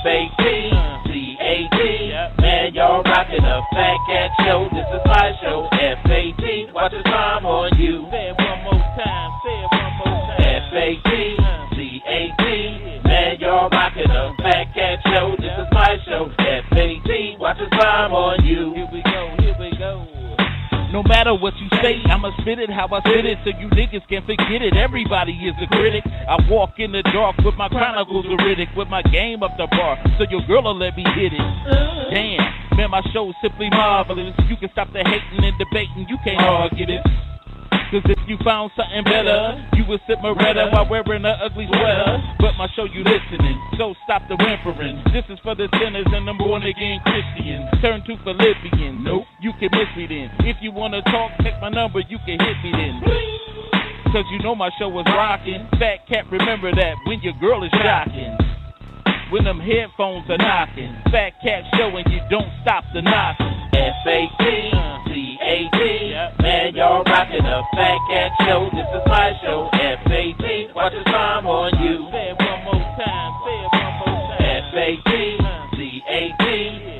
F-A-T-C-A-T. Man, y'all rockin' a Fatcat show. This is my show. F-A-T. Watch the time on you. Say it one more time. F-A-T-C-A-T. Man, y'all rockin' a Fatcat show. This is my show. F-A-T. Watch the time on you. Here we go. No matter what you say, I'ma spit it how I spit it so you niggas can't forget it. Everybody is a critic. I walk in the dark with my chronicles veridic, with my game up the bar, so your girl'll let me hit it. Damn, man, my show's simply marvelous. You can stop the hating and debating, you can't argue it. Cause if you found something better, you would sip Moretta while wearing an ugly sweater. But my show you listening, so stop the whimpering. This is for the sinners and the born again Christians. Turn to Philippians. Nope, you can miss me then. If you wanna talk, take my number, you can hit me then. Cause you know my show was rocking. Fatcat, remember that when your girl is shocking. When them headphones are knocking. Fatcat show and you don't stop the knocking. F-A-T-C-A-T. Man, y'all rockin' a Fatcat show. This is my show. F-A-T. Watch the time on you. Say it one more time. F-A-T-C-A-T.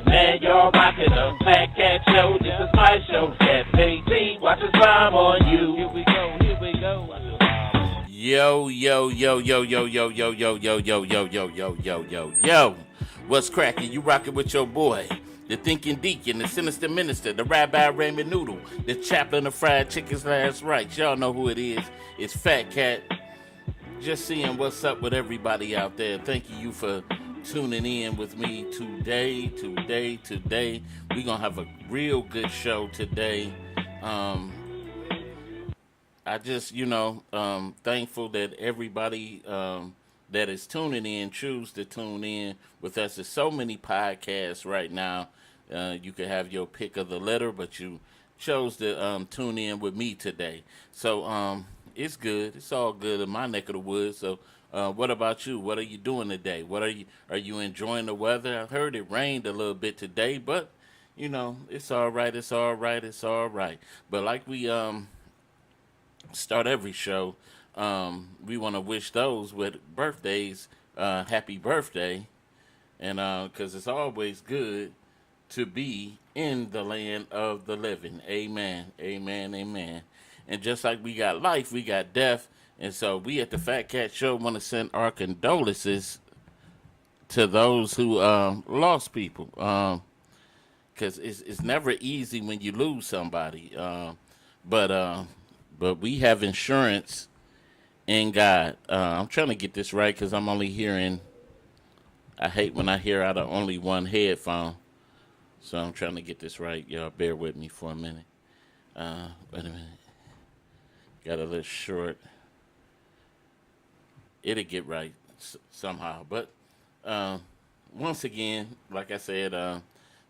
Man, y'all rockin' a Fatcat show. This is my show. F-A-T. Watch the time on you. Here we go. Yo. What's cracking? You rocking with your boy, the thinking deacon, the sinister minister, the Rabbi Raymond Noodle, the chaplain of fried chicken's last rites. Y'all know who it is. It's Fatcat. Just seeing what's up with everybody out there. Thank you for tuning in with me today. We're going to have a real good show today. I just, thankful that everybody that is tuning in choose to tune in with us. There's so many podcasts right now. You can have your pick of the litter, but you chose to tune in with me today. So it's good. It's all good in my neck of the woods. So what about you? What are you doing today? Are you enjoying the weather? I heard it rained a little bit today, but it's all right. But like we start every show, we want to wish those with birthdays happy birthday, and because it's always good to be in the land of the living. Amen. And just like we got life, we got death, and so we at the Fatcat Show want to send our condolences to those who lost people, because it's never easy when you lose somebody, but we have insurance in God. I'm trying to get this right because I'm only hearing. I hate when I hear out of only one headphone. So I'm trying to get this right. Y'all bear with me for a minute. Wait a minute. Got a little short. It'll get right somehow. But once again, like I said,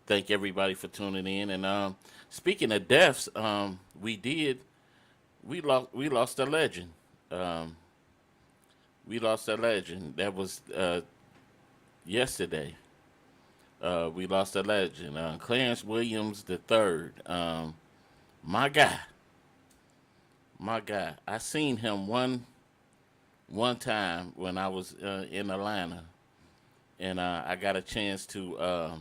thank everybody for tuning in. And speaking of deaths, we lost a legend. We lost a legend. That was yesterday. We lost a legend. Clarence Williams III. My guy. I seen him one time when I was in Atlanta, and I got a chance to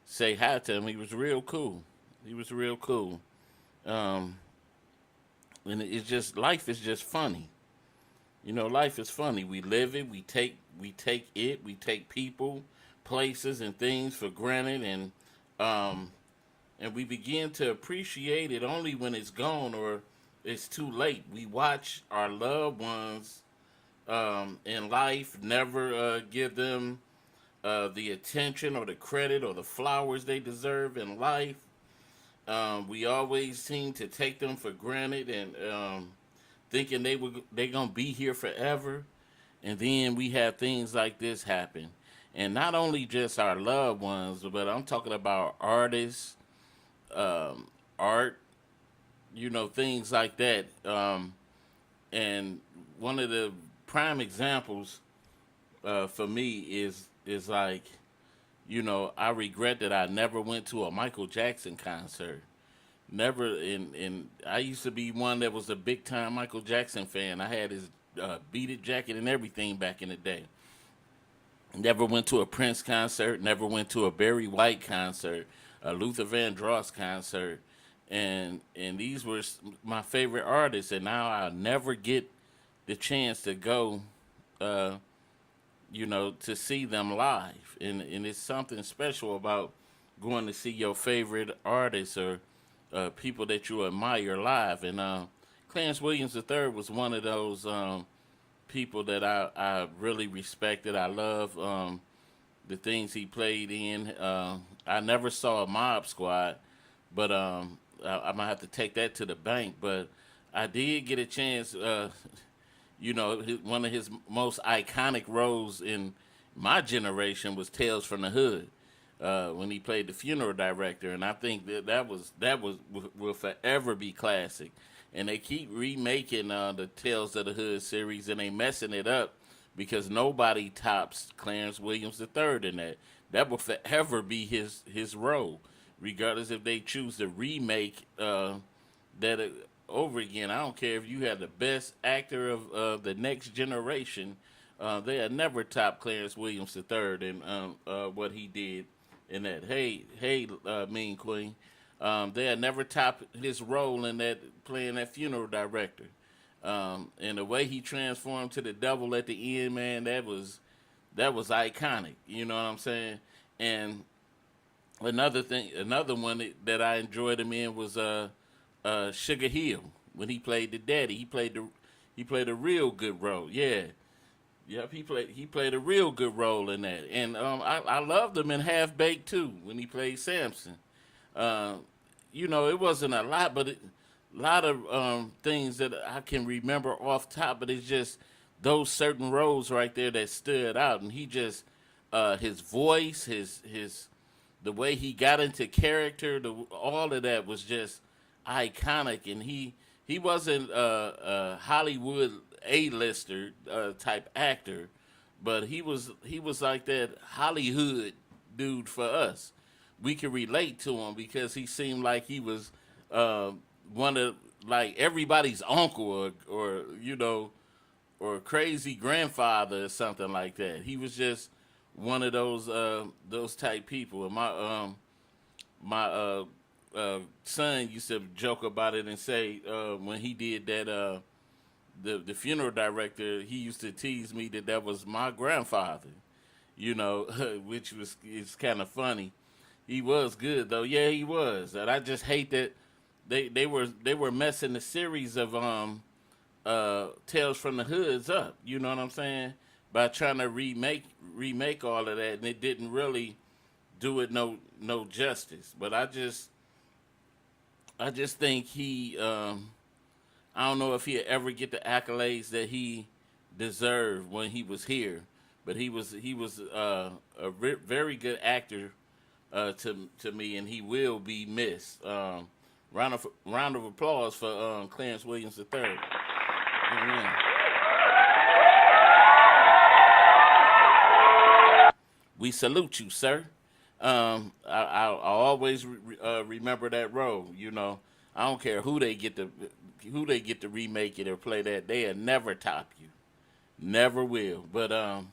say hi to him. He was real cool. And it's just, life is just funny. Life is funny. We live it. We take people, places, and things for granted, and we begin to appreciate it only when it's gone or it's too late. We watch our loved ones in life, never give them the attention or the credit or the flowers they deserve in life. We always seem to take them for granted and thinking they're gonna be here forever, and then we have things like this happen. And not only just our loved ones, but I'm talking about artists, art, things like that. And one of the prime examples for me is like, I regret that I never went to a Michael Jackson concert. Never. And I used to be one that was a big time Michael Jackson fan. I had his beaded jacket and everything back in the day. Never went to a Prince concert. Never went to a Barry White concert, a Luther Vandross concert, and these were my favorite artists. And now I'll never get the chance to go, uh, to see them live. And it's something special about going to see your favorite artists or people that you admire live. And Clarence Williams III was one of those people that I really respected. I love the things he played in. I never saw a Mob Squad, but I'm gonna have to take that to the bank. But I did get a chance. One of his most iconic roles in my generation was Tales from the Hood, when he played the funeral director, and I think that will forever be classic. And they keep remaking the Tales of the Hood series, and they messing it up because nobody tops Clarence Williams III in that. That will forever be his role, regardless if they choose to remake that over again. I don't care if you have the best actor of the next generation. They'll never top Clarence Williams III and what he did in that. Hey, Mean Queen. They'll never top his role in that playing that funeral director. And the way he transformed to the devil at the end, man, that was iconic. You know what I'm saying? And another one that I enjoyed him in was Sugar Hill when he played the daddy. He played a real good role. Yeah. Yep, he played a real good role in that, and I loved him in Half Baked too when he played Samson. Uh, it wasn't a lot, but a lot of things that I can remember off top. But it's just those certain roles right there that stood out, and he just his voice, his the way he got into character, all of that was just iconic, and he wasn't a Hollywood A-lister type actor, but he was like that Hollywood dude for us. We could relate to him because he seemed like he was one of like everybody's uncle or crazy grandfather or something like that. He was just one of those type people. And my son used to joke about it and say when he did that the funeral director, he used to tease me that was my grandfather, which was it's kind of funny. He was good though, yeah, he was, and I just hate that they were messing the series of Tales from the Hoods up. You know what I'm saying? By trying to remake all of that, and it didn't really do it no justice. But I just think he I don't know if he'll ever get the accolades that he deserved when he was here, but he was very good actor to me, and he will be missed. Round of applause for Clarence Williams III. Amen. We salute you, sir. I always remember that role. I don't care who they get to remake it or play that. They'll never top you, never will. But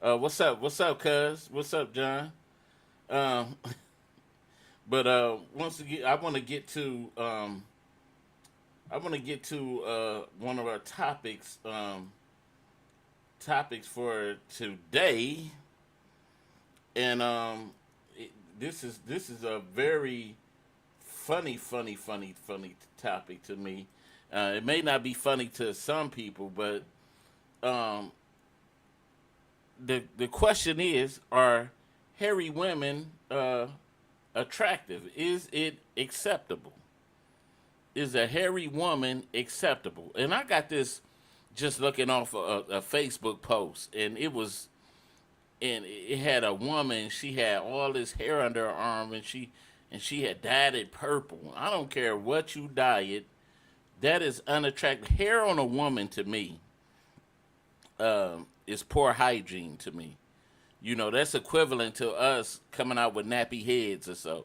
what's up? What's up, Cuz? What's up, John? Um, but once again, I want to get to one of our topics for today, and this is a very funny topic to me. It may not be funny to some people, but um, the question is: are hairy women attractive? Is it acceptable? Is a hairy woman acceptable? And I got this just looking off a Facebook post, and it had a woman. She had all this hair under her arm, and she had dyed it purple. I don't care what you dye it, that is unattractive. Hair on a woman to me is poor hygiene to me. That's equivalent to us coming out with nappy heads or so.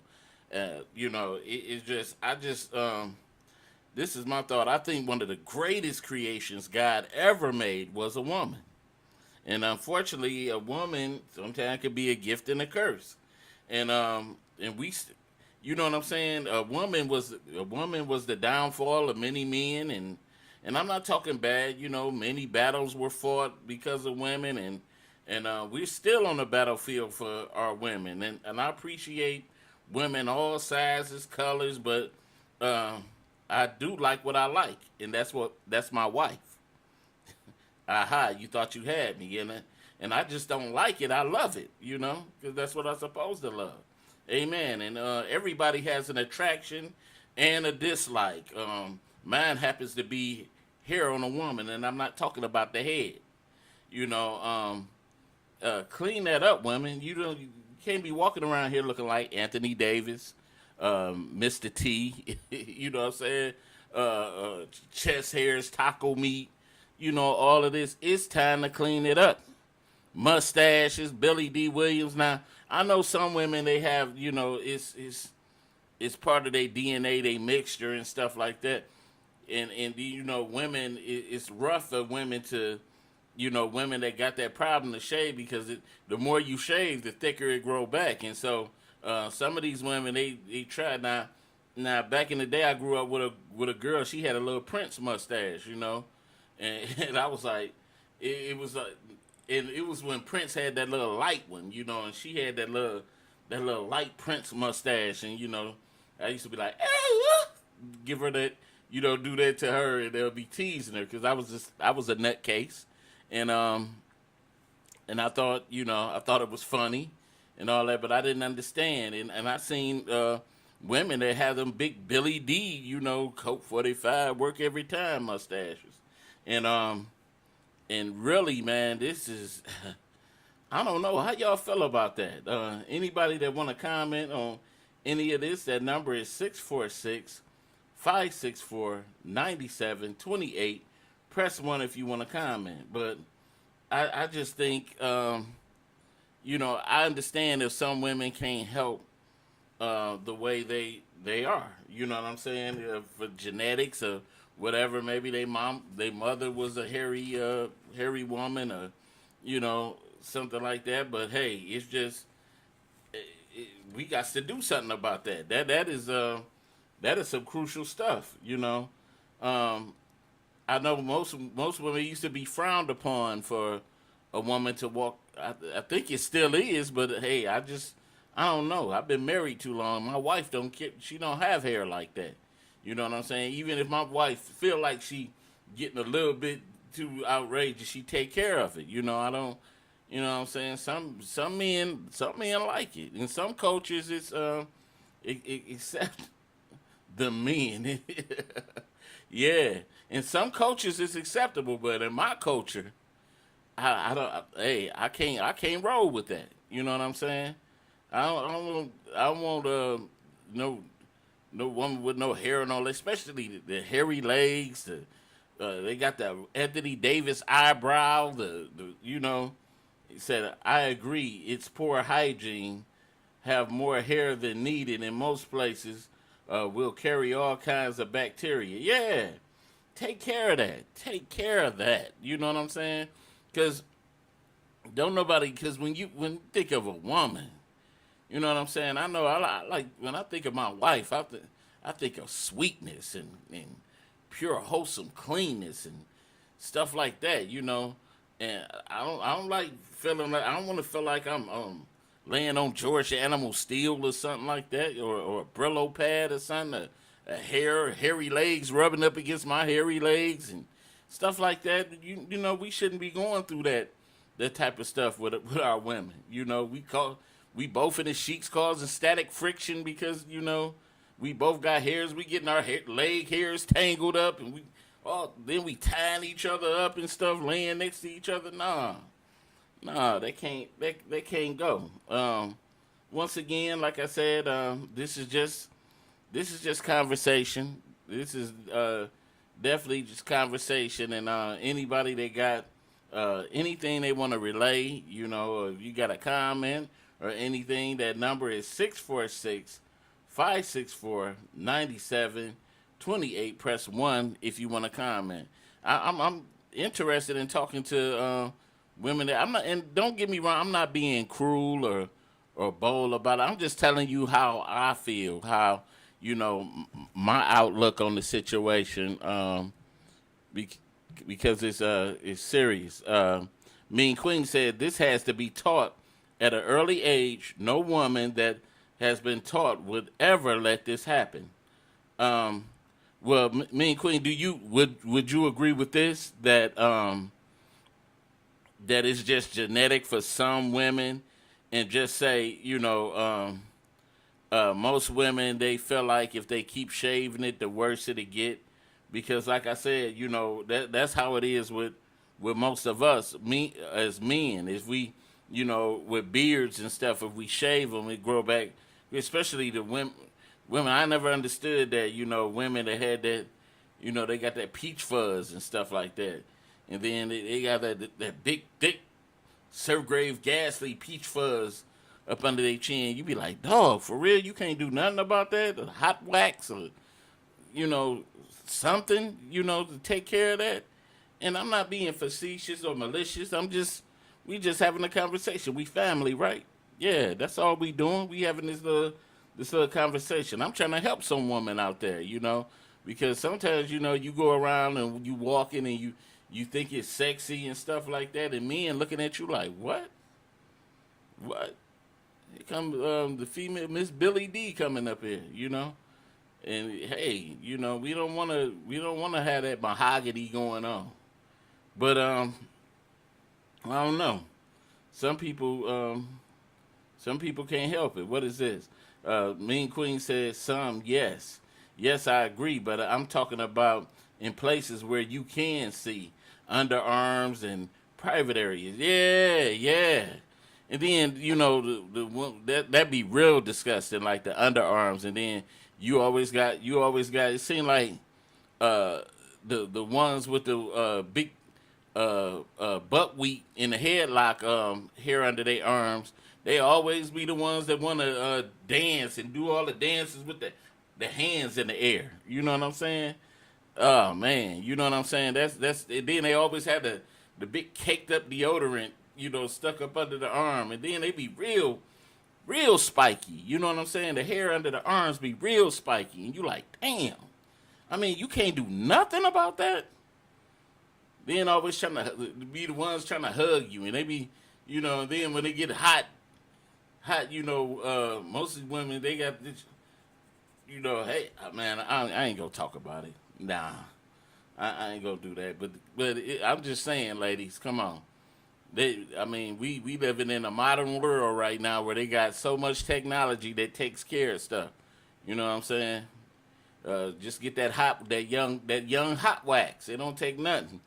It's just this is my thought. I think one of the greatest creations God ever made was a woman, And unfortunately, a woman sometimes could be a gift and a curse. And you know what I'm saying? A woman was the downfall of many men, and I'm not talking bad. You know, many battles were fought because of women, and we're still on the battlefield for our women, and I appreciate women all sizes, colors, but I do like what I like, and that's my wife. Aha, you thought you had me, and I just don't like it. I love it, because that's what I'm supposed to love. Amen. And everybody has an attraction and a dislike. Mine happens to be hair on a woman, and I'm not talking about the head. You know, clean that up, women. You can't be walking around here looking like Anthony Davis, Mr. T. You know what I'm saying? Chest hairs, taco meat. You know, all of this. It's time to clean it up. Mustaches, Billy D. Williams. Now, I know some women, they have, it's part of their DNA, they mixture and stuff like that. And women, it's rough for women to, women that got that problem to shave, because the more you shave, the thicker it grow back. And so some of these women, they try. Now back in the day, I grew up with a girl. She had a little Prince mustache, and I was like, it was like, and it was when Prince had that little light one, and she had that little light Prince mustache, and I used to be like, hey, give her that, do that to her, and they'll be teasing her, because I was a nutcase, and I thought, I thought it was funny and all that, but I didn't understand, and I seen women that have them big Billy D, Coke 45 work every time mustaches, and really, man, this is, I don't know. How y'all feel about that? Anybody that want to comment on any of this, that number is 646-564-9728. Press 1 if you want to comment. But I just think, I understand if some women can't help the way they are. You know what I'm saying? For genetics or whatever, maybe their mother was a hairy woman, or something like that. But hey, it's just we got to do something about that. That is some crucial stuff. I know most women used to be frowned upon for a woman to walk. I think it still is, but hey, I don't know. I've been married too long. My wife she don't have hair like that. You know what I'm saying? Even if my wife feel like she getting a little bit too outrageous, she take care of it. I don't. You know what I'm saying? Some men like it. In some cultures, it's except the men. Yeah. In some cultures, it's acceptable, but in my culture, I don't. Hey, I can't roll with that. You know what I'm saying? I want no woman with no hair and all, especially the hairy legs. They got the Anthony Davis eyebrow. He said, I agree. It's poor hygiene. Have more hair than needed in most places. Will carry all kinds of bacteria. Yeah, take care of that. Take care of that. You know what I'm saying? Because when you think of a woman. You know what I'm saying? I know I like when I think of my wife, I think of sweetness and pure wholesome cleanness and stuff like that, And I don't like feeling like I don't want to feel like I'm laying on Georgia Animal Steel or something like that, or a Brillo pad or something, a hairy legs rubbing up against my hairy legs and stuff like that. We shouldn't be going through that type of stuff with our women. We both in the sheets causing static friction because, we both got hairs. We getting our leg hairs tangled up, and then we tying each other up and stuff, laying next to each other. Nah, they can't go. Once again, like I said, this is just conversation. This is definitely just conversation, and anybody that got anything they want to relay, or if you got a comment or anything, that number is 646-564-9728. Press 1 if you want to comment. I'm interested in talking to women that I'm not, and don't get me wrong, I'm not being cruel or bold about it. I'm just telling you how I feel, how my outlook on the situation. Bec- because it's serious. Mean Queen said this has to be taught at an early age. No woman that has been taught would ever let this happen. Um, well, Mean Queen, would you agree with this that it's just genetic for some women, and just say most women they feel like if they keep shaving it, the worse it'll get, because like I said, that's how it is with most of us, me as men. If we, with beards and stuff, if we shave them, it grow back. Especially the women. Women, I never understood that. Women that had that, they got that peach fuzz and stuff like that, and then they got that big, thick, Sir Grave Ghastly peach fuzz up under their chin. You be like, dog, for real, you can't do nothing about that? Hot wax or, something, to take care of that? And I'm not being facetious or malicious. We just having a conversation. We family, right? Yeah, that's all we doing. We having this little conversation. I'm trying to help some woman out there, because sometimes, you go around and you walking and you think it's sexy and stuff like that, and men looking at you like, what? What? Here comes the female Miss Billy D coming up here, and hey, we don't wanna have that mahogany going on, but I don't know. Some people can't help it. What is this? Mean Queen says some, yes. Yes, I agree, but I'm talking about in places where you can see underarms and private areas. Yeah, yeah. And then, that'd be real disgusting, like the underarms, and then you always got it seemed like uh the ones with the big buckwheat in the headlock hair under their arms, they always be the ones that want to dance and do all the dances with the hands in the air. You know what I'm saying? Oh man, you know what I'm saying? That's and then they always have the big caked up deodorant, stuck up under the arm, and then they be real spiky. You know what I'm saying? The hair under the arms be real spiky, and you like, damn. I mean, you can't do nothing about that. Then always trying to be the ones trying to hug you, and they be, then when they get hot, most of the women they got this, hey man, I ain't gonna talk about it. Nah, I ain't gonna do that. But I'm just saying, ladies, come on. We living in a modern world right now where they got so much technology that takes care of stuff. You know what I'm saying? Just get that young hot wax. It don't take nothing.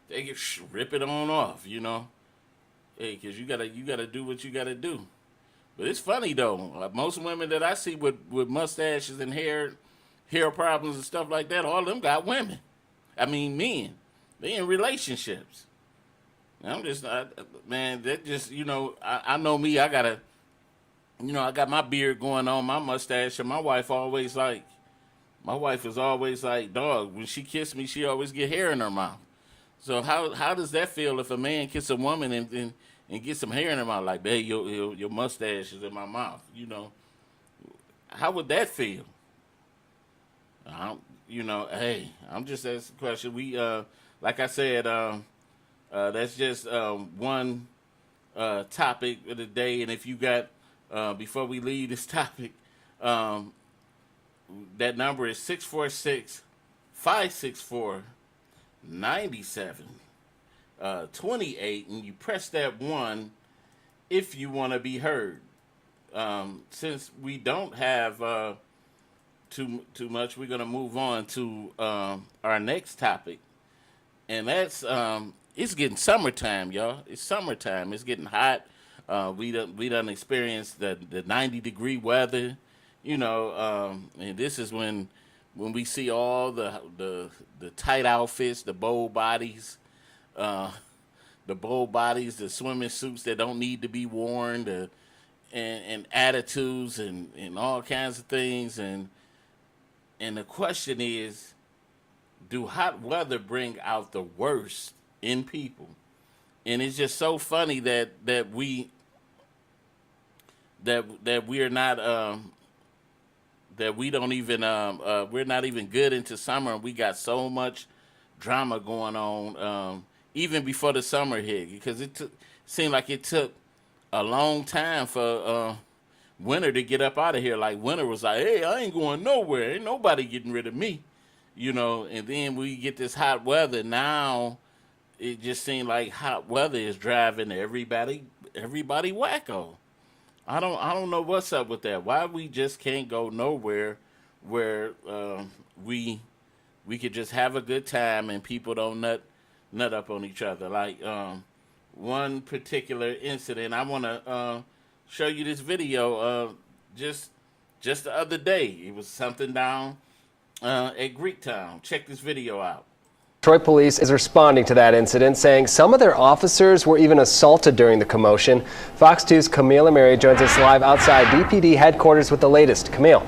They can rip it on off. Hey, cause you gotta do what you gotta do. But it's funny though. Most women that I see with mustaches and hair problems and stuff like that, all of them got women. I mean, men. They in relationships. Man, that just, I know me. I got my beard going on, my mustache, and my wife is always like, dog, when she kissed me, she always get hair in her mouth. So how does that feel if a man kiss a woman and get some hair in her mouth? Like, babe, your mustache is in my mouth. How would that feel? Hey, I'm just asking a question. We, like I said, that's just one topic of the day. And if you got, before we leave this topic, that number is 646-564-9728, and you press that one if you want to be heard. Since we don't have too much, we're gonna move on to our next topic, and that's it's getting summertime, y'all. It's summertime. It's getting hot. We done experienced the 90-degree weather, and this is when we see all the tight outfits, the bold bodies, the swimming suits that don't need to be worn, and attitudes and all kinds of things, and the question is, do hot weather bring out the worst in people? and it's just so funny that we are not that we don't even we're not even good into summer, and we got so much drama going on even before the summer hit, because seemed like it took a long time for winter to get up out of here. Like winter was like, hey, I ain't going nowhere, ain't nobody getting rid of me, and then we get this hot weather. Now it just seemed like hot weather is driving everybody wacko. I don't know what's up with that. Why we just can't go nowhere where we could just have a good time and people don't nut up on each other. Like one particular incident, I want to show you this video. Just the other day, it was something down at Greektown. Check this video out. Detroit police is responding to that incident, saying some of their officers were even assaulted during the commotion. Fox 2's Camille Amiri joins us live outside DPD headquarters with the latest. Camille.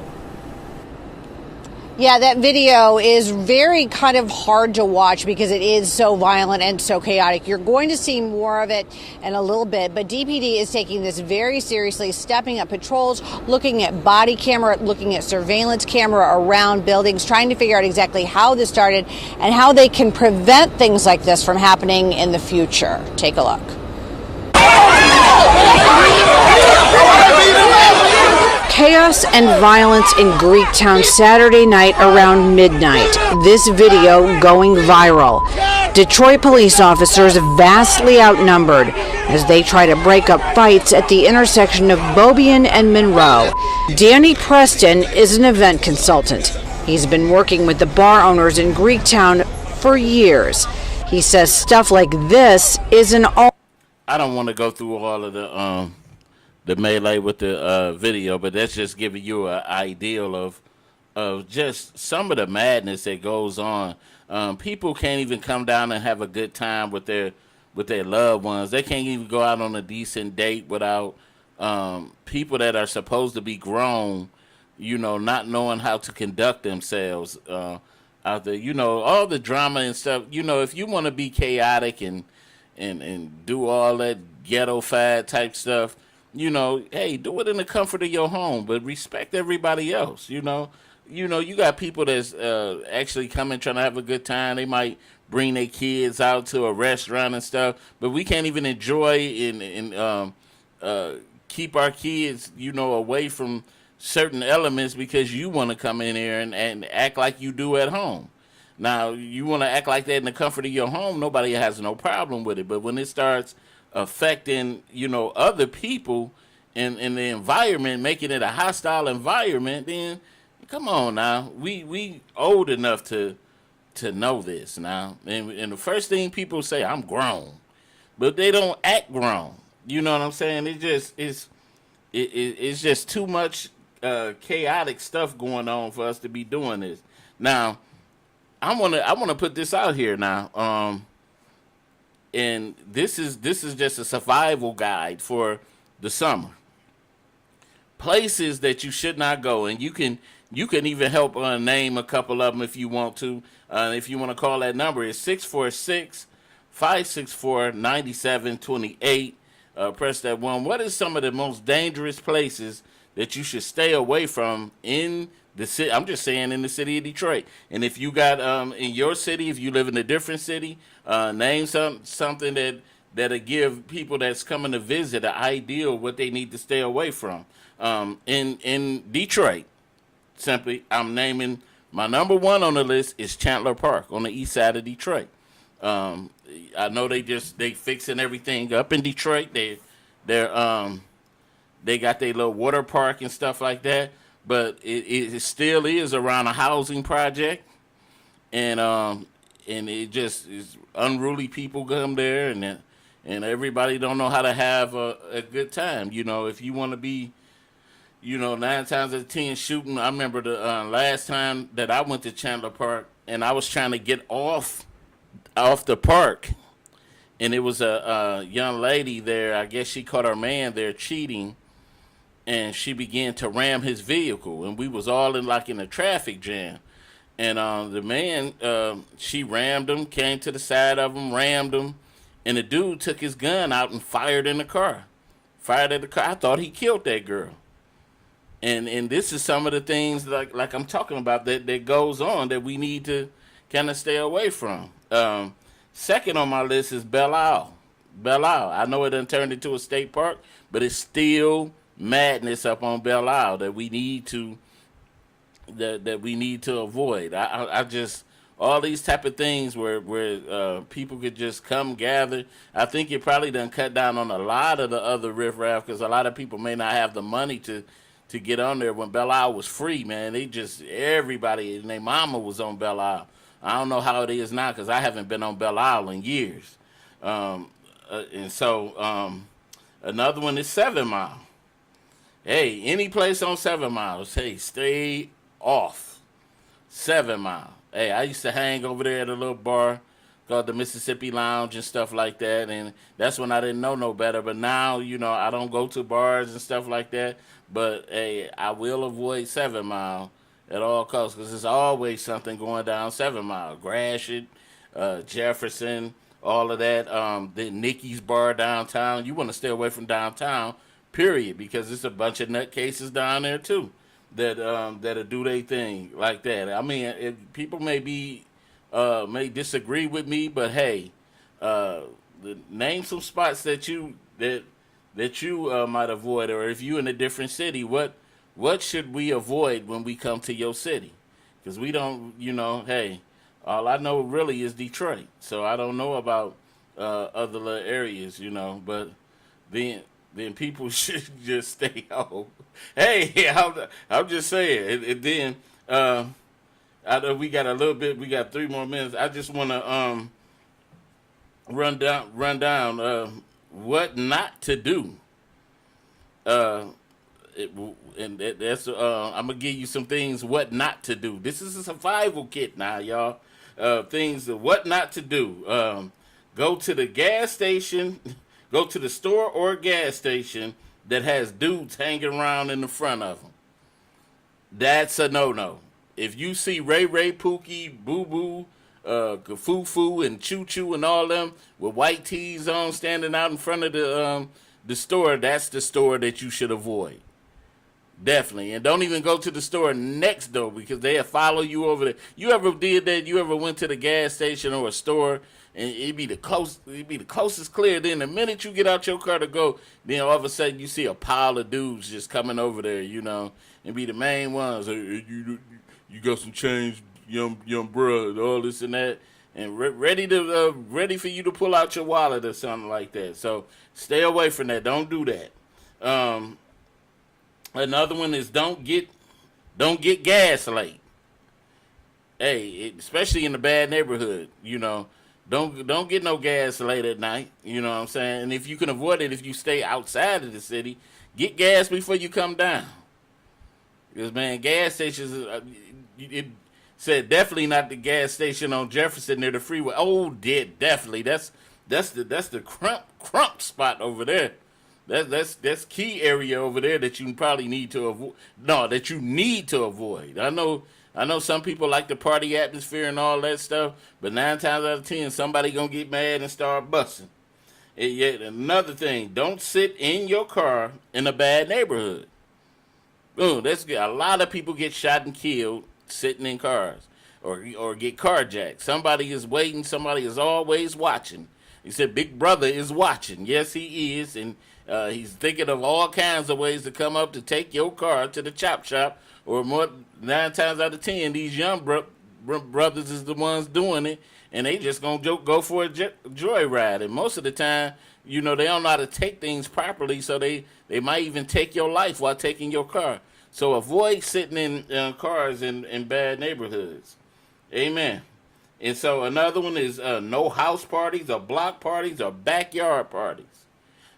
Yeah, that video is very kind of hard to watch because it is so violent and so chaotic. You're going to see more of it in a little bit, but DPD is taking this very seriously, stepping up patrols, looking at body camera, looking at surveillance camera around buildings, trying to figure out exactly how this started and how they can prevent things like this from happening in the future. Take a look. Chaos and violence in Greektown Saturday night around midnight. This video going viral. Detroit police officers vastly outnumbered as they try to break up fights at the intersection of Beaubien and Monroe. Danny Preston is an event consultant. He's been working with the bar owners in Greektown for years. He says stuff like this isn't all. I don't want to go through all of the melee with the video, but that's just giving you an ideal of just some of the madness that goes on. People can't even come down and have a good time with their loved ones. They can't even go out on a decent date without people that are supposed to be grown, not knowing how to conduct themselves out there. All the drama and stuff. If you want to be chaotic and do all that ghetto-fied type stuff, hey, do it in the comfort of your home, but respect everybody else. You got people that's actually coming trying to have a good time. They might bring their kids out to a restaurant and stuff, but we can't even enjoy and keep our kids, away from certain elements because you want to come in here and act like you do at home. Now, you want to act like that in the comfort of your home, nobody has no problem with it. But when it starts affecting, other people in the environment, making it a hostile environment, then come on now. We old enough to know this now. And the first thing people say, I'm grown. But they don't act grown. You know what I'm saying? It's just too much chaotic stuff going on for us to be doing this. Now, I wanna put this out here now. And this is just a survival guide for the summer. Places that you should not go, and you can even help name a couple of them if you want to. If you want to call that number, it's 646-564-9728. Press that one. What is some of the most dangerous places that you should stay away from in the city? I'm just saying in the city of Detroit. And if you got in your city, if you live in a different city, name something that'll give people that's coming to visit an idea of what they need to stay away from. In Detroit, simply, I'm naming my number one on the list is Chandler Park on the east side of Detroit. I know they fixing everything up in Detroit. They got their little water park and stuff like that. But it still is around a housing project, and it just is unruly people come there, and everybody don't know how to have a good time. If you want to be, 9 times out of 10 shooting. I remember the last time that I went to Chandler Park, and I was trying to get off the park, and it was a young lady there. I guess she caught her man there cheating. And she began to ram his vehicle, and we was all in a traffic jam. And the man, she rammed him, came to the side of him, rammed him, and the dude took his gun out and fired in the car. Fired at the car. I thought he killed that girl. And this is some of the things like I'm talking about that goes on that we need to kind of stay away from. Second on my list is Belle Isle. Belle Isle. I know it done turned into a state park, but it's still madness up on Belle Isle that we need to avoid. I just all these type of things where people could just come gather. I think it probably done cut down on a lot of the other riffraff because a lot of people may not have the money to get on there. When Belle Isle was free, man, everybody and their mama was on Belle Isle. I don't know how it is now because I haven't been on Belle Isle in years. And so another one is 7 Mile. Hey, any place on 7 Miles, hey, stay off 7 Mile. Hey, I used to hang over there at a little bar called the Mississippi Lounge and stuff like that, and that's when I didn't know no better. But now, I don't go to bars and stuff like that. But, hey, I will avoid 7 Mile at all costs because there's always something going down 7 Mile. Gratiot, Jefferson, all of that. The Nikki's Bar downtown. You want to stay away from downtown, period, because there's a bunch of nutcases down there, too, that'll do their thing like that. I mean, people may disagree with me, but hey, name some spots that you might avoid, or if you in a different city, what should we avoid when we come to your city? Because we don't, hey, all I know really is Detroit, so I don't know about other little areas, but then people should just stay home. Hey, I'm just saying, and then. I know we got a little bit. We got 3 more minutes. I just want to run down what not to do. I'm gonna give you some things what not to do. This is a survival kit now, y'all. Things what not to do. Go to the gas station. Go to the store or gas station that has dudes hanging around in the front of them. That's a no-no. If you see Ray Ray, Pookie, Boo Boo, Kafufu, and Choo Choo and all them with white tees on standing out in front of the store, that's the store that you should avoid. Definitely. And don't even go to the store next door because they'll follow you over there. You ever did that? You ever went to the gas station or a store and it'd be the closest clear. Then the minute you get out your car to go, then all of a sudden you see a pile of dudes just coming over there, and be the main ones. Hey, you got some change, young bruh, all this and that, and ready for you to pull out your wallet or something like that. So stay away from that. Don't do that. Another one is don't get gas late. Hey, especially in a bad neighborhood, don't get no gas late at night. You know what I'm saying? And if you can avoid it, if you stay outside of the city, get gas before you come down. Because, man, gas stations, it said definitely not the gas station on Jefferson near the freeway. Oh, definitely. That's the crump spot over there. That's key area over there that you probably need to avoid. No, that you need to avoid. I know some people like the party atmosphere and all that stuff, but 9 times out of 10, somebody gonna get mad and start busting. And yet another thing, don't sit in your car in a bad neighborhood. Boom, that's good. A lot of people get shot and killed sitting in cars or get carjacked. Somebody is waiting. Somebody is always watching. He said Big Brother is watching. Yes, he is. And he's thinking of all kinds of ways to come up to take your car to the chop shop. Or more, 9 times out of 10, these young brothers is the ones doing it. And they just going to go for a joyride. And most of the time, they don't know how to take things properly. So they might even take your life while taking your car. So avoid sitting in cars in bad neighborhoods. Amen. And so another one is no house parties or block parties or backyard parties.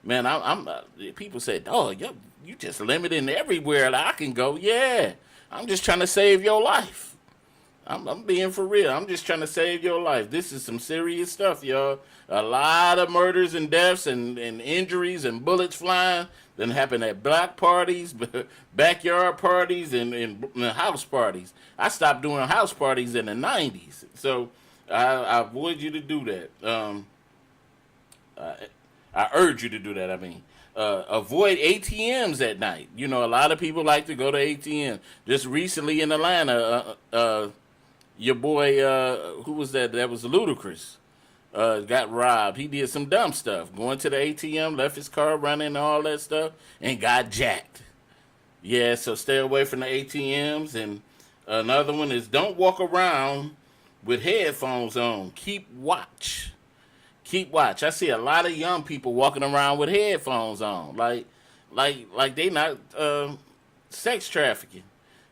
Man, I'm people say, oh, you just limiting everywhere that I can go. Yeah, I'm just trying to save your life. I'm being for real. I'm just trying to save your life. This is some serious stuff, y'all. A lot of murders and deaths and injuries and bullets flying that happen at block parties, backyard parties, and house parties. I stopped doing house parties in the 90s. So I avoid you to do that. I urge you to do that. I mean, avoid ATMs at night. You know, a lot of people like to go to ATM. Just recently in Atlanta, your boy, who was that? That was Ludacris. Got robbed. He did some dumb stuff. Going to the ATM, left his car running and all that stuff, and got jacked. Yeah, so stay away from the ATMs. And another one is don't walk around with headphones on. Keep watch. Keep watch. I see a lot of young people walking around with headphones on, like they not sex trafficking.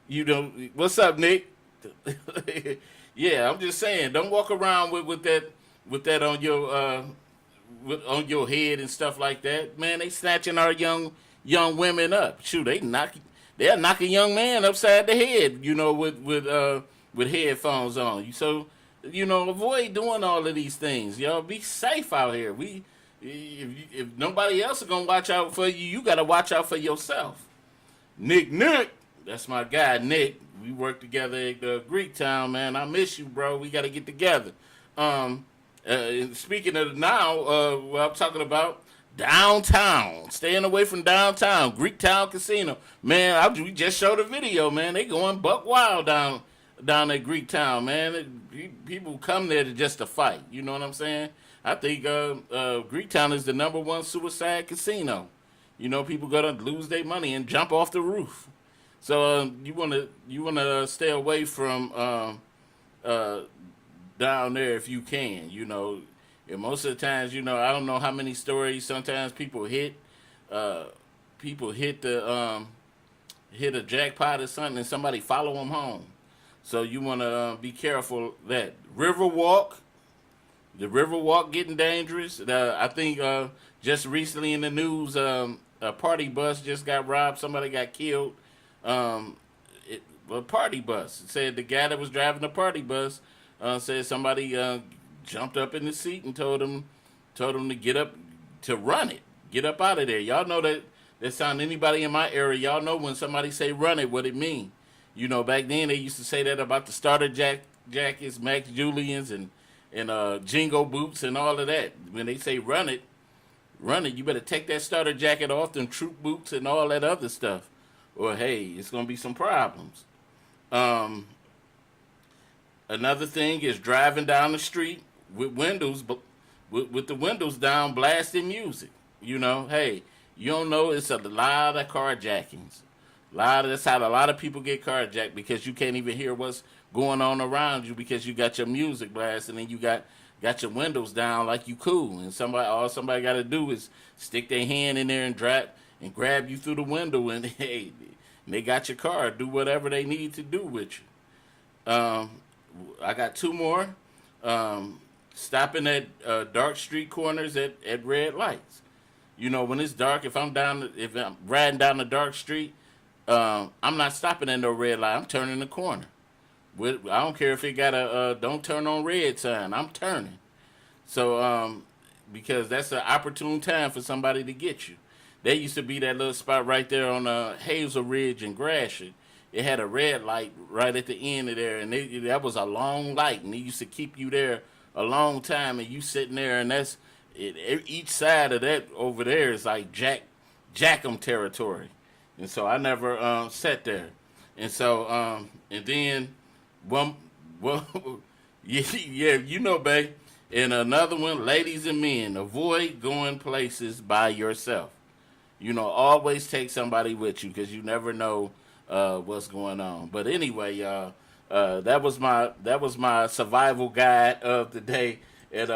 You know, what's up, Nick? Yeah, I'm just saying, don't walk around with that on your on your head and stuff like that. Man, they snatching our young women up. Shoot, they'll knock a young man upside the head. You know, with headphones on. So, you know, avoid doing all of these things. Y'all be safe out here. If nobody else is gonna watch out for you, you gotta watch out for yourself. Nick, that's my guy, Nick. We work together at Greek Town, man. I miss you, bro. We gotta get together. Speaking of now, what I'm talking about, downtown. Staying away from downtown. Greek Town Casino. Man, we just showed a video, man. They going buck wild down at Greek Town, man. People come there just to fight. You know what I'm saying? I think Greek Town is the #1 suicide casino. You know, people go to lose their money and jump off the roof. So you wanna stay away from down there if you can. You know, and most of the times, you know, I don't know how many stories. Sometimes people hit the hit a jackpot or something, and somebody follow them home. So you want to be careful that the Riverwalk getting dangerous. I think just recently in the news, a party bus just got robbed. Somebody got killed. A party bus. It said the guy that was driving the party bus said somebody jumped up in the seat and told him to get up, to run it, get up out of there. Y'all know that sound anybody in my area. Y'all know when somebody say run it, what it mean. You know, back then they used to say that about the starter jackets, Max Julians, and Jingo boots and all of that. When they say run it, you better take that starter jacket off, them troop boots and all that other stuff. Or, hey, it's going to be some problems. Another thing is driving down the street with with the windows down, blasting music. You know, hey, you don't know, it's a lot of carjackings. That's how a lot of people get carjacked, because you can't even hear what's going on around you because you got your music blasting and you got your windows down like you cool. And all somebody got to do is stick their hand in there and grab you through the window, and hey, they got your car. Do whatever they need to do with you. I got two more. Stopping at dark street corners at red lights. You know, when it's dark, if I'm riding down a dark street, I'm not stopping at no red light. I'm turning the corner. I don't care if it got a don't turn on red sign. I'm turning. So because that's an opportune time for somebody to get you. There used to be that little spot right there on Hazel Ridge and Gratiot. It had a red light right at the end of there, and that was a long light, and it used to keep you there a long time, and you sitting there, and that's it. Each side of that over there is like Jackham territory, and so I never sat there, and so and then yeah, you know, babe. And another one, ladies and men, avoid going places by yourself. You know, always take somebody with you, because you never know what's going on. But anyway, y'all, that was my survival guide of the day, and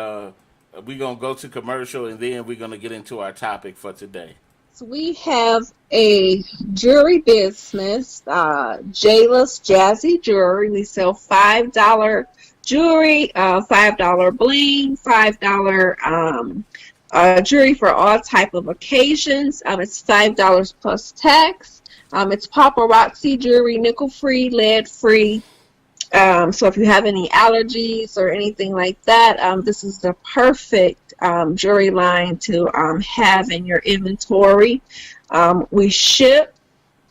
we're gonna go to commercial, and then we're gonna get into our topic for today. So we have a jewelry business, Jayla's Jazzy Jewelry. We sell $5 jewelry, $5 bling, $5 jewelry for all type of occasions. It's $5 plus tax. It's paparazzi jewelry, nickel-free, lead-free. So if you have any allergies or anything like that, this is the perfect jewelry line to have in your inventory. We ship.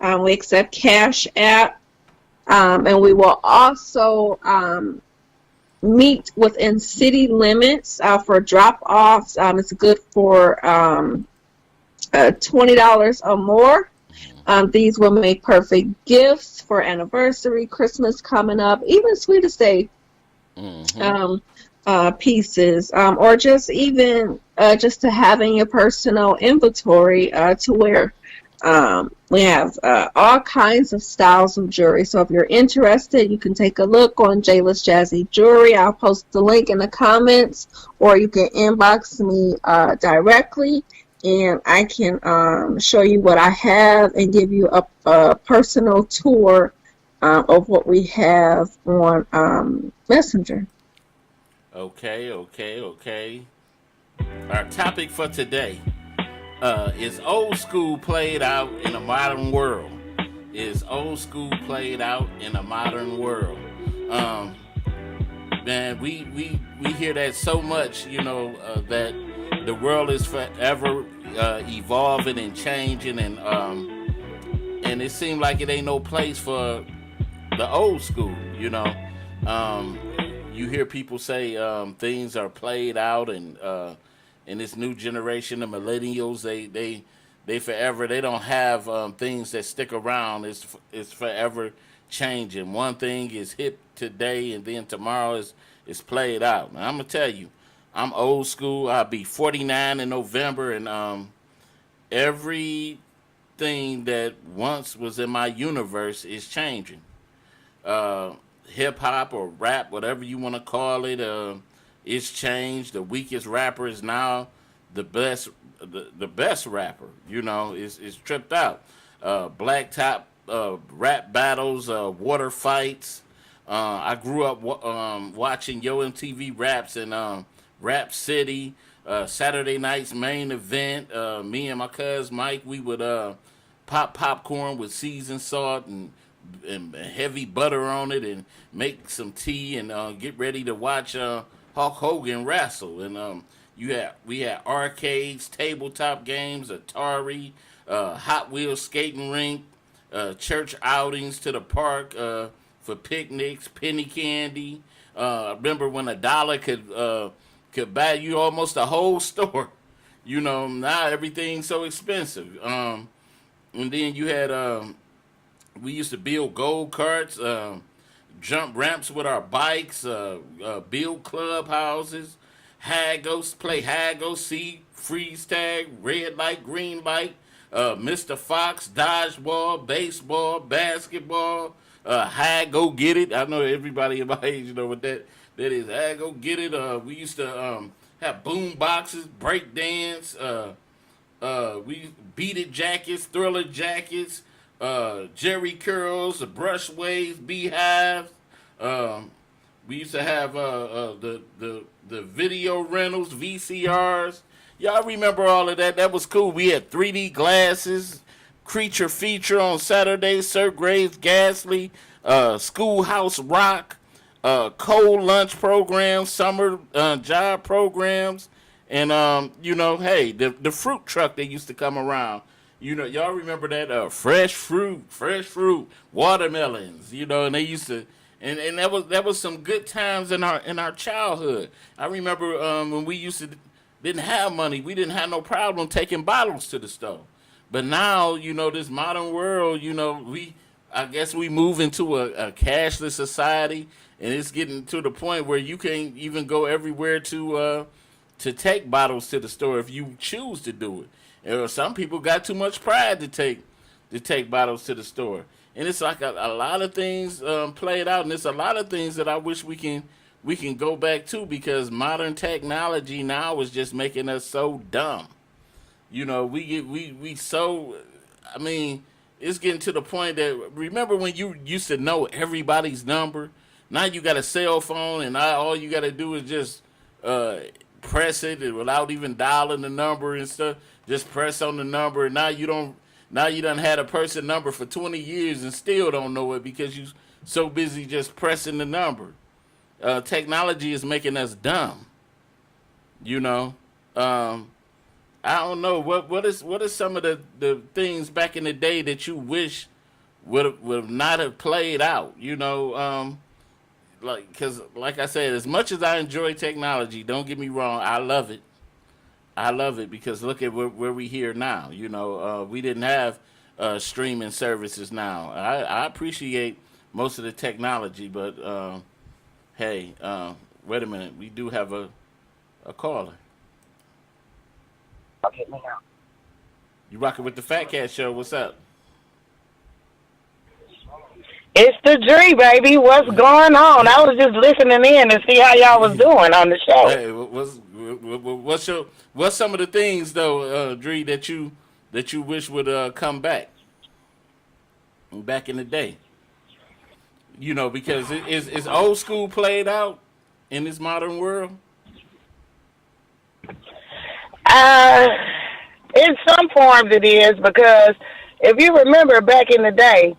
We accept Cash App. And we will also meet within city limits for drop-offs. It's good for $20 or more. These will make perfect gifts for anniversary, Christmas coming up, even Sweetest Day pieces, or just even just to have in your personal inventory to wear. We have all kinds of styles of jewelry. So if you're interested, you can take a look on Jayla's Jazzy Jewelry. I'll post the link in the comments, or you can inbox me directly, and I can show you what I have and give you a personal tour of what we have on Messenger. Okay. Our topic for today is old school played out in a modern world. Is old school played out in a modern world? Man, we hear that so much, that the world is forever evolving and changing, and it seems like it ain't no place for the old school. You hear people say things are played out, and in this new generation of millennials, they forever, they don't have things that stick around. It's forever changing. One thing is hip today, and then tomorrow is played out. Now, I'm gonna tell you, I'm old school. I'll be 49 in November, and everything that once was in my universe is changing. Hip hop or rap, whatever you want to call it, it's changed. The weakest rapper is now the best rapper. Is tripped out. Black top rap battles, water fights. I grew up watching Yo MTV Raps and Rap City. Saturday night's main event. Me and my cousin Mike, we would pop popcorn with seasoned salt and heavy butter on it, and make some tea, and get ready to watch Hulk Hogan wrestle. And we had arcades, tabletop games, Atari, Hot Wheels skating rink, church outings to the park for picnics, penny candy. I remember when $1 could buy you almost a whole store. Now everything's so expensive. And then you had we used to build gold carts, jump ramps with our bikes, build clubhouses, play hide go seek, freeze tag, red light, green light, Mr. Fox, dodgeball, baseball, basketball, hide go get it. I know everybody in my age know what that is. Hide go get it. We used to have boom boxes, break dance. We beat it jackets, thriller jackets. Jerry curls, the brush waves, beehives. We used to have the video rentals, VCRs. Y'all remember all of that? That was cool. We had 3D glasses, Creature Feature on Saturdays, Sir Graves Ghastly, Schoolhouse Rock, cold lunch programs, summer job programs, and hey, the fruit truck that used to come around. Y'all remember that fresh fruit, watermelons. And they used to, and that was some good times in our childhood. I remember when we didn't have money, we didn't have no problem taking bottles to the store. But now, this modern world, I guess we move into a cashless society, and it's getting to the point where you can't even go everywhere to take bottles to the store if you choose to do it. Some people got too much pride to take bottles to the store, and it's like a lot of things played out, and it's a lot of things that I wish we can go back to, because modern technology now is just making us so dumb. We so, I mean, it's getting to the point that, remember when you used to know everybody's number? Now you got a cell phone, and all you got to do is just press it without even dialing the number and stuff. Just press on the number, and now you done had a person number for 20 years and still don't know it because you so busy just pressing the number. Technology is making us dumb. I don't know what is some of the things back in the day that you wish would not have played out. because like I said, as much as I enjoy technology, don't get me wrong, I love it. I love it because look at where we here now. We didn't have streaming services now. I appreciate most of the technology, but hey, wait a minute, we do have a caller. Okay, now. You rocking with the Fatcat Show? What's up? It's the Dree, baby. What's going on? I was just listening in to see how y'all was doing on the show. Hey, what's some of the things though, Dree, that you wish would come back in the day? Because is old school played out in this modern world? In some forms it is, because if you remember back in the day,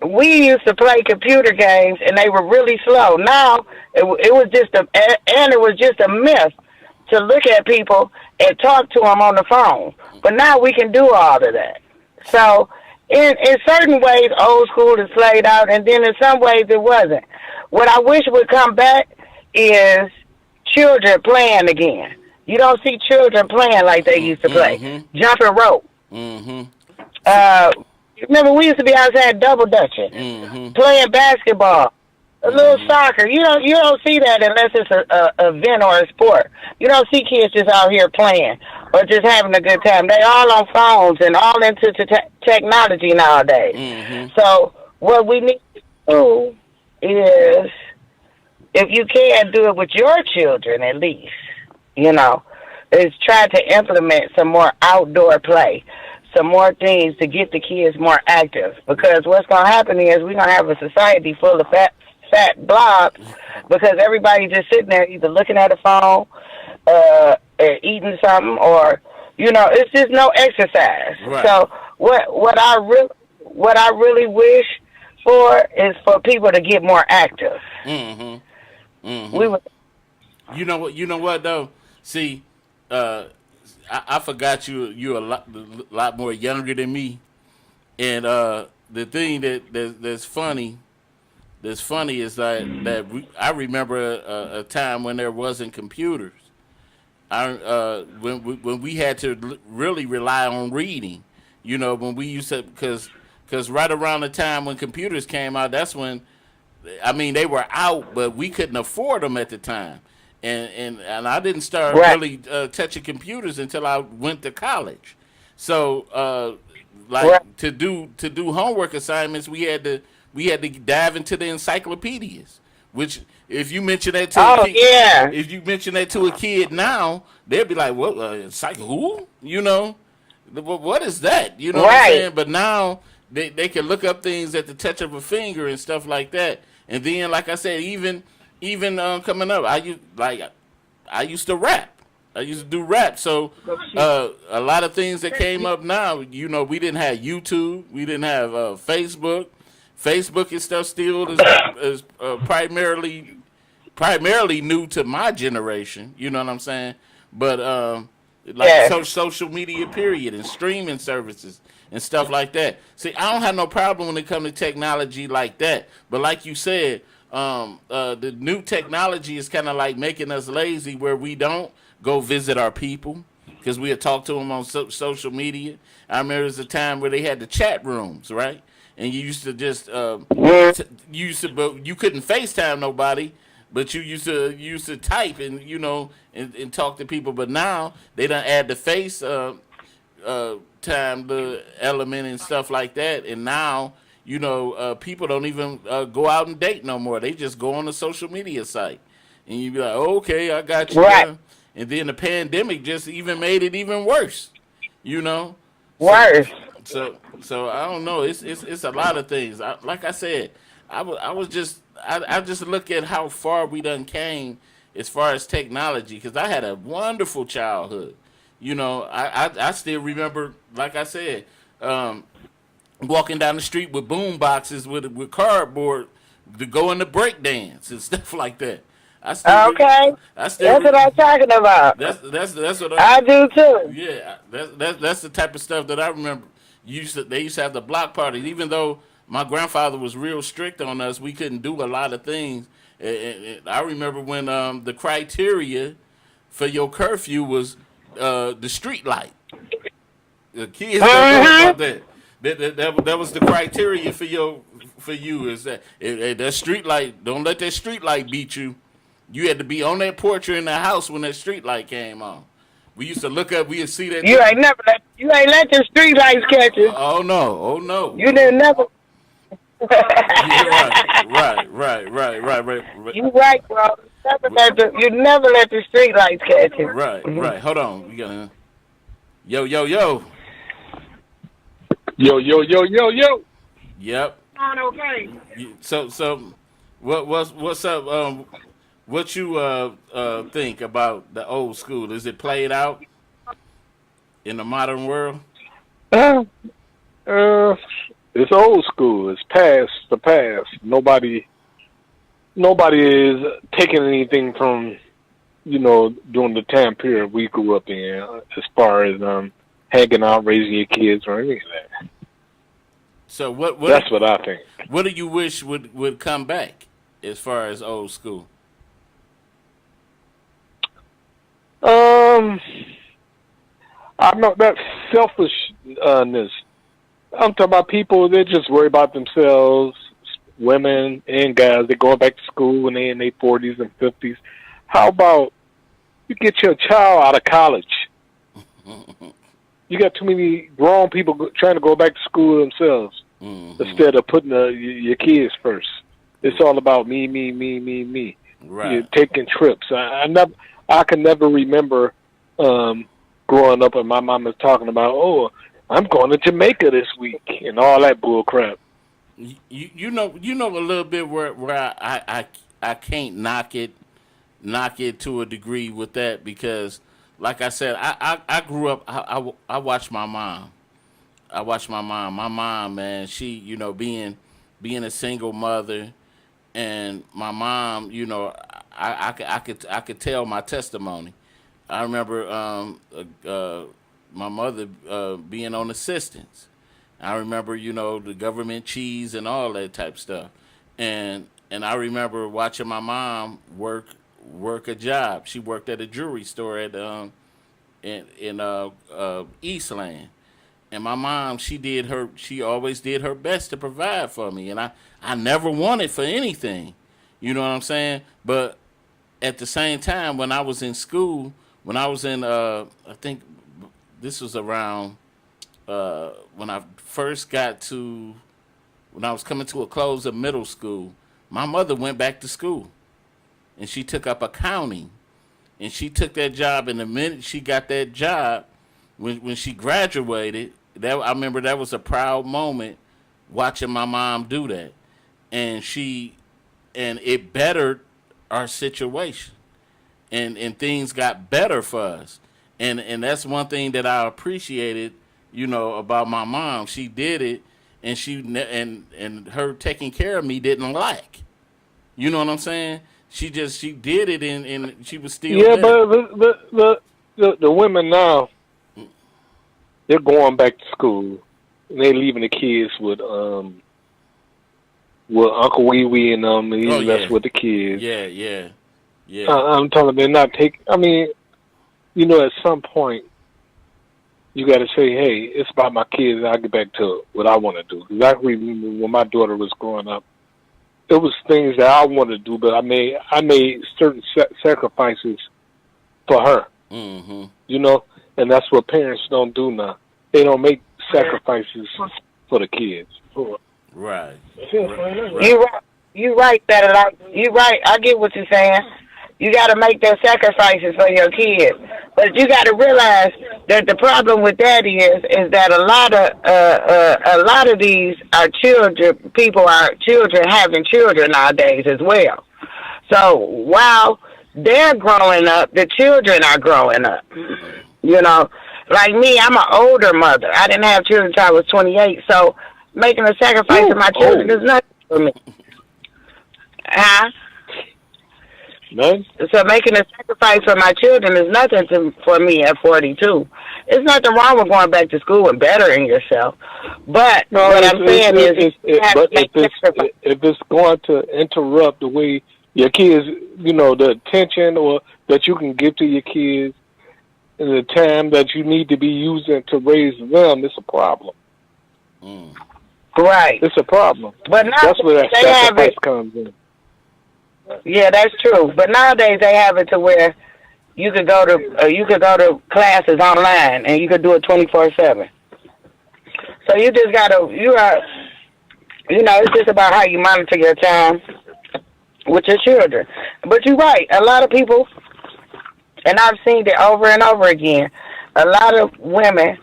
we used to play computer games and they were really slow. Now it was just a myth to look at people and talk to them on the phone. But now we can do all of that. So in certain ways, old school is played out, and then in some ways it wasn't. What I wish would come back is children playing again. You don't see children playing like they used to play. Mm-hmm. Jumping rope. Mm-hmm. Remember, we used to be outside double dutching, playing basketball, a little soccer. You don't see that unless it's a event or a sport. You don't see kids just out here playing or just having a good time. They all on phones and all into technology nowadays. Mm-hmm. So what we need to do is, if you can, do it with your children at least, is try to implement some more outdoor play, some more things to get the kids more active. Because what's going to happen is we're going to have a society full of fat blobs, because everybody just sitting there either looking at a phone, eating something, or it's just no exercise. Right. So what I really wish for is for people to get more active. Mm-hmm. Mm-hmm. We would. You know what though? See, I forgot you're a lot more younger than me, and the thing that's funny is that I remember a time when there wasn't computers. When we had to really rely on reading. When we used to, because right around the time when computers came out, that's when, they were out, but we couldn't afford them at the time. And I didn't start really touching computers until I went to college. So to do homework assignments, we had to dive into the encyclopedias. Which, if you mention that to a kid now, they'll be like, "What? Who? What is that?" You know what I'm saying? But now they can look up things at the touch of a finger and stuff like that. And then, like I said, even coming up, I used to rap. I used to do rap. So a lot of things that came up now, we didn't have YouTube. We didn't have Facebook. Facebook and stuff still is primarily new to my generation. You know what I'm saying? But social media period and streaming services and stuff like that. See, I don't have no problem when it comes to technology like that. But like you said, the new technology is kind of like making us lazy, where we don't go visit our people because we'll talk to them on social media. I remember there was a time where they had the chat rooms, right? And you used to just but you couldn't FaceTime nobody, but you used to type and and talk to people. But now they done add the face time, the element and stuff like that, and now people don't even go out and date no more. They just go on the social media site, and you be like, okay, I got you. Right. And then the pandemic just even made it even worse. Worse. So I don't know. It's a lot of things. Like I said, I just look at how far we done came as far as technology, because I had a wonderful childhood. I still remember, like I said, walking down the street with boom boxes with cardboard to go in the break dance and stuff like that. That's what I'm talking about. That's what I do too. Yeah, that's the type of stuff that I remember. They used to have the block parties, even though my grandfather was real strict on us. We couldn't do a lot of things. I remember when the criteria for your curfew was the street light. The kids don't know about that. That was the criteria for you is that that street light. Don't let that street light beat you. You had to be on that porch or in the house when that street light came on. We used to look up. We would see that. You ain't let the street lights catch you. Oh no. You didn't never. Right. You right, bro. You never let the street lights catch you. Right. Hold on. We got yo. Yo. Yep. On okay. So what's up? What you think about the old school? Is it played out in the modern world? It's old school. It's past the past. Nobody is taking anything from, during the time period we grew up in, as far as hanging out, raising your kids, or anything like that. So what? That's what I think. What do you wish would come back as far as old school? I know that selfishness. I'm talking about people that just worry about themselves, women and guys. They're going back to school when they're in their 40s and 50s. How about you get your child out of college? You got too many grown people trying to go back to school themselves instead of putting your kids first. It's all about me. Right. You're taking trips. I can never remember growing up and my mom was talking about, oh, I'm going to Jamaica this week and all that bull crap. You know a little bit where I can't knock it to a degree with that, because like I said, I grew up, I watched my mom. My mom, man, she, being a single mother, and my mom, I could tell my testimony. I remember my mother being on assistance. I remember, the government cheese and all that type stuff. And I remember watching my mom work a job. She worked at a jewelry store at in Eastland. And my mom, she always did her best to provide for me. And I never wanted for anything. You know what I'm saying? But at the same time, when I was in school, when I was in, I think this was around when I first when I was coming to a close of middle school, my mother went back to school. And she took up accounting. And she took that job, and the minute she got that job, when she graduated, I remember that was a proud moment watching my mom do that. And it bettered our situation. And things got better for us. And that's one thing that I appreciated, about my mom. She did it, and and her taking care of me didn't lack. You know what I'm saying? She did it, and she was still there. But the women now, they're going back to school. And they're leaving the kids with Uncle Wee Wee and that's with the kids. Yeah. I'm telling them they're not taking. I mean, at some point, you got to say, hey, it's about my kids, and I'll get back to what I want to do. Because I remember when my daughter was growing up, it was things that I wanted to do, but I made certain sacrifices for her. Mm-hmm. And that's what parents don't do now. They don't make sacrifices for the kids. Right. You right, that you right. I get what you're saying. You got to make those sacrifices for your kids, but you got to realize that the problem with that is that a lot of these are children. People are children having children nowadays as well. So while they're growing up, the children are growing up. Like me, I'm an older mother. I didn't have children until I was 28. So making a sacrifice for my children is nothing for me. Huh? None? So making a sacrifice for my children is nothing for me at 42. There's nothing wrong with going back to school and bettering yourself. But No, what I'm saying is you have to make sacrifice. If it's going to interrupt the way your kids, the attention or that you can give to your kids in the time that you need to be using to raise them, it's a problem. Right. It's a problem. But now that's where that sacrifice comes in. Yeah, that's true. But nowadays they have it to where you could go to classes online and you could do it 24/7. So you just it's just about how you monitor your time with your children. But you're right. A lot of people, and I've seen it over and over again, a lot of women,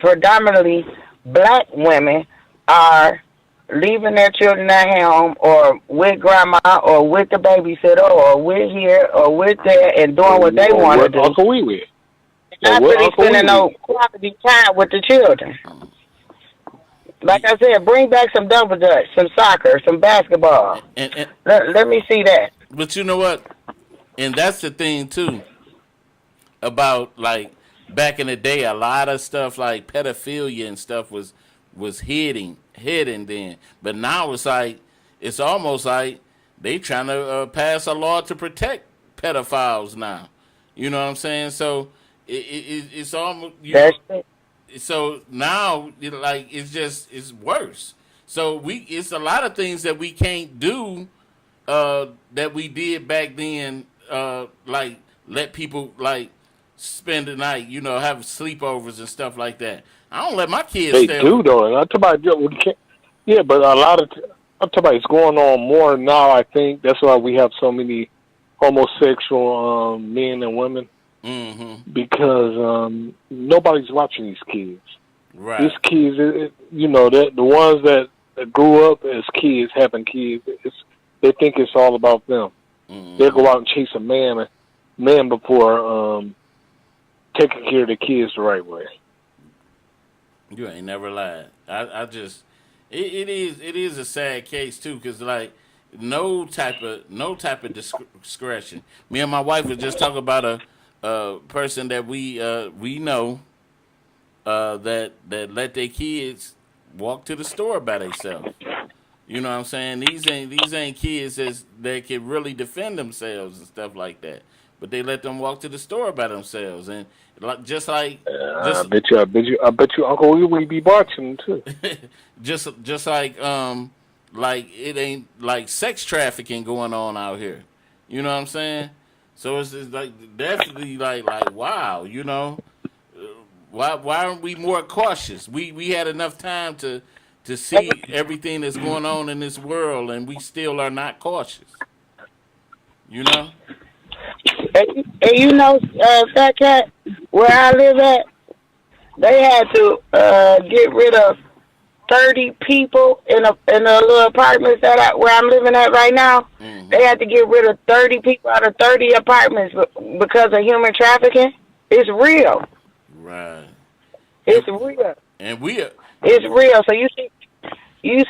predominantly black women, are leaving their children at home or with grandma or with the babysitter or with here or with there and doing what they want to do. Uncle Wee Wee. Not really spending no quality time with the children. Like I said, bring back some double dutch, some soccer, some basketball. And let me see that. But you know what? And that's the thing too about like back in the day, a lot of stuff like pedophilia and stuff was hidden then. But now it's almost like they trying to pass a law to protect pedophiles now. You know what I'm saying? So it's almost so now it's worse. So it's a lot of things that we can't do that we did back then. Like let people like spend the night, have sleepovers and stuff like that. I don't let my kids They stay do though, and I'm talking about but a lot of I'm talking about it's going on more now. I think that's why we have so many homosexual men and women. Mm-hmm. Because nobody's watching these kids. Right. These kids, the ones that grew up as kids, having kids, they think it's all about them. Mm-hmm. They go out and chase a man before taking care of the kids the right way. You ain't never lied. I just it is a sad case too, because like no type of discretion. Me and my wife was just talking about a person that we know that let their kids walk to the store by themselves. You know what I'm saying? These ain't kids that can really defend themselves and stuff like that. But they let them walk to the store by themselves, and I bet you Uncle Wee Wee be watching too. just like it ain't like sex trafficking going on out here. You know what I'm saying? So it's like definitely like wow, why aren't we more cautious? We had enough time to see everything that's going on in this world, and we still are not cautious. And Fatcat, where I live at, they had to get rid of 30 people in a little apartments where I'm living at right now. Mm-hmm. They had to get rid of 30 people out of 30 apartments because of human trafficking. It's real. Right. It's real. And it's real. So you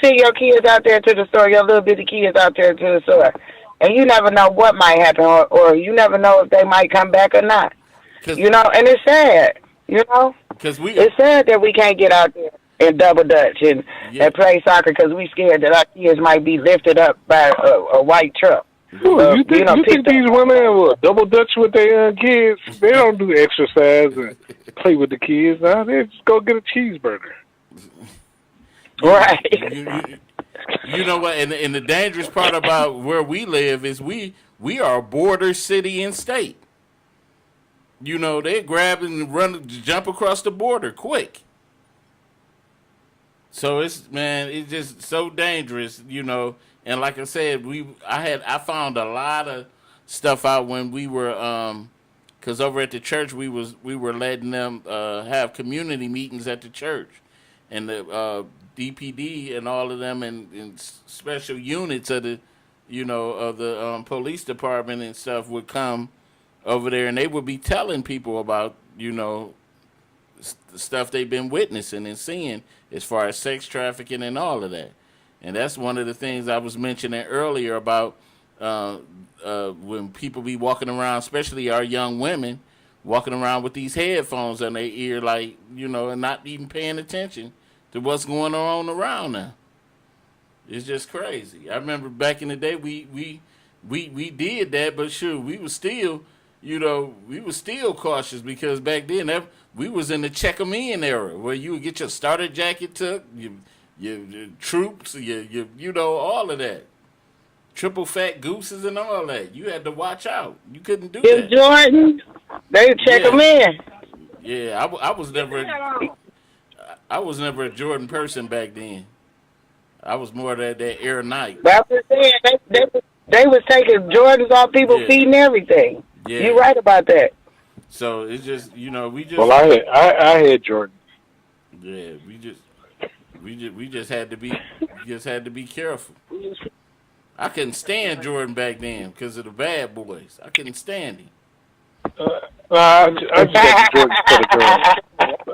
see your kids out there to the store, your little bitty kids out there to the store, and you never know what might happen, or you never know if they might come back or not. And it's sad. It's sad that we can't get out there and double dutch and play soccer because we scared that our kids might be lifted up by a white truck. You think these women will double dutch with their kids? They don't do exercise and play with the kids. Now they just go get a cheeseburger. Right. You know what? And the dangerous part about where we live is we are a border city and state. They grab and jump across the border quick. So it's just so dangerous, And like I said, I found a lot of stuff out when we were, because over at the church we were letting them have community meetings at the church, and the DPD and all of them and special units of the, of the police department and stuff would come over there, and they would be telling people about, the stuff they've been witnessing and seeing as far as sex trafficking and all of that. And that's one of the things I was mentioning earlier about when people be walking around, especially our young women, walking around with these headphones in their ear, like, and not even paying attention to what's going on around them. It's just crazy. I remember back in the day, we did that, but sure, we were still, cautious because back then we was in the check 'em in era where you would get your starter jacket took, your troops, all of that. Triple fat gooses and all that. You had to watch out. You couldn't do that. Jordan, they check them in. Yeah, I was never a Jordan person back then. I was more that Air Knight. That's what I'm saying. They was taking Jordans off people's feet and everything. Yeah. You're right about that. So it's just, we just. Well, I had Jordan. Yeah, we just had to be careful. I couldn't stand Jordan back then because of the bad boys. I couldn't stand him. I just got the Jordan for the girls.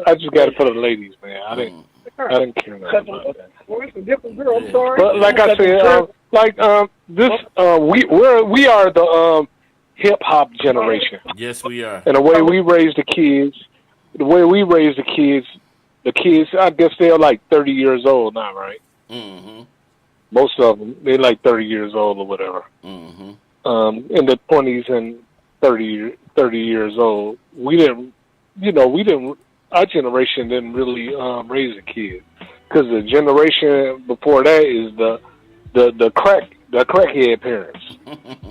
I just got it for the ladies, man. I didn't care nothing about that. But like I said, we are the hip hop generation. Yes, we are. And the way we raise the kids, I guess they're like 30 years old now, right? Mm-hmm. Most of them, they're like 30 years old or whatever. Mm-hmm. In the 20s and 30 years old, our generation didn't really raise a kid. Because the generation before that is the crackhead parents.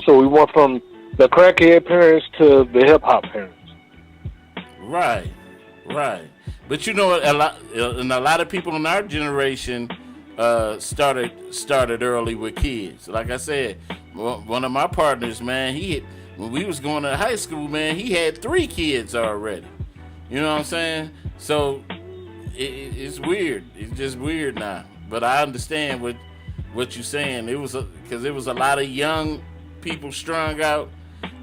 So we went from the crackhead parents to the hip hop parents. Right. But a lot of people in our generation started early with kids. Like I said, one of my partners, man, when we was going to high school, man, he had 3 kids already. You know what I'm saying? So it's weird. It's just weird now. But I understand what you're saying. It was because there was a lot of young people strung out.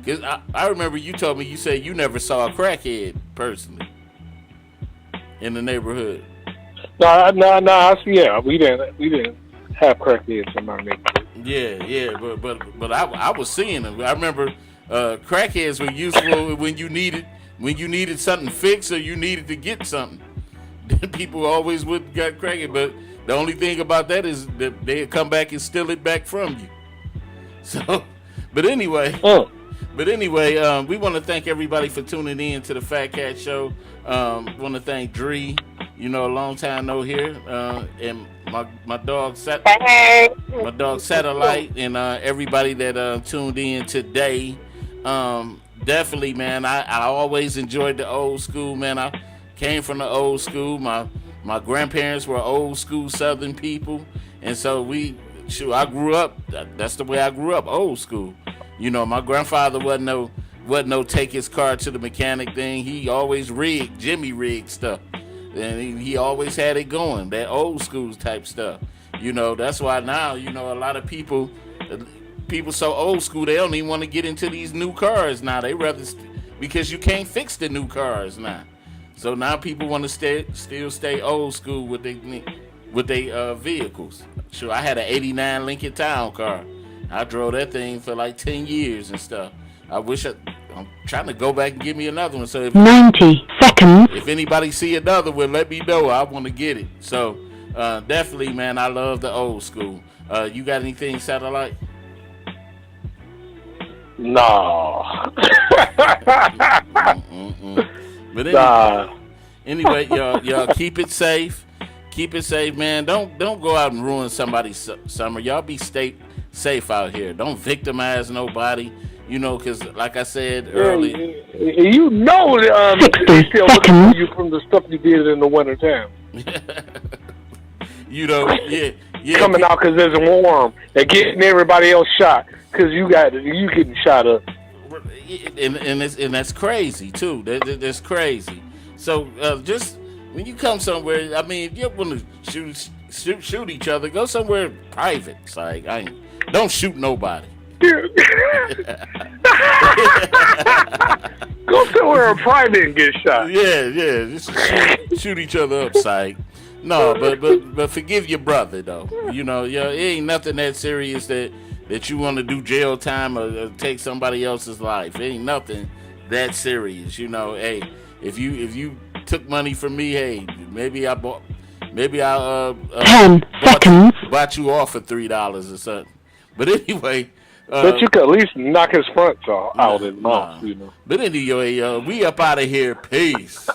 Cause I remember you told me, you said you never saw a crackhead personally in the neighborhood. No. Yeah, we didn't have crackheads in my neighborhood. Yeah, but I was seeing them. I remember crackheads were useful when you needed something fixed or you needed to get something. People always would got crackhead, but the only thing about that is that they'd come back and steal it back from you. So, but anyway. We want to thank everybody for tuning in to the Fatcat Show. Want to thank Dree, a long time no here, and my dog Satellite, and everybody that tuned in today. Definitely, man. I always enjoyed the old school, man. I came from the old school. My grandparents were old school Southern people, and so I grew up. That's the way I grew up, old school. My grandfather wasn't no take his car to the mechanic thing. He always Jimmy rigged stuff. And he always had it going, that old school type stuff. That's why now, a lot of people so old school, they don't even want to get into these new cars now. They rather, because you can't fix the new cars now. So now people want to still stay old school with their vehicles. Sure, I had an 89 Lincoln Town car. I drove that thing for like 10 years and stuff. I'm trying to go back and give me another one. So if 90 seconds. If anybody see another one, let me know. I want to get it. So definitely, man, I love the old school. You got anything, Satellite? No. But anyway, y'all keep it safe. Keep it safe, man. Don't go out and ruin somebody's summer. Y'all be safe out here. Don't victimize nobody. Because like I said earlier, they still looking for you from the stuff you did in the wintertime. Yeah. Coming out because it's warm and getting everybody else shot because you getting shot up. And that's crazy too. That's crazy. So just when you come somewhere, I mean, if you want to shoot each other, go somewhere private. It's like don't shoot nobody. Go somewhere private and get shot. Yeah. Just shoot each other up, psych. No, but forgive your brother though. It ain't nothing that serious that that you want to do jail time or take somebody else's life. It ain't nothing that serious, you know. Hey, if you took money from me, hey, maybe I 10 seconds. Bought you off for $3 or something. But anyway, but you could at least knock his fronts out his mouth, you know. But anyway, we up out of here. Peace.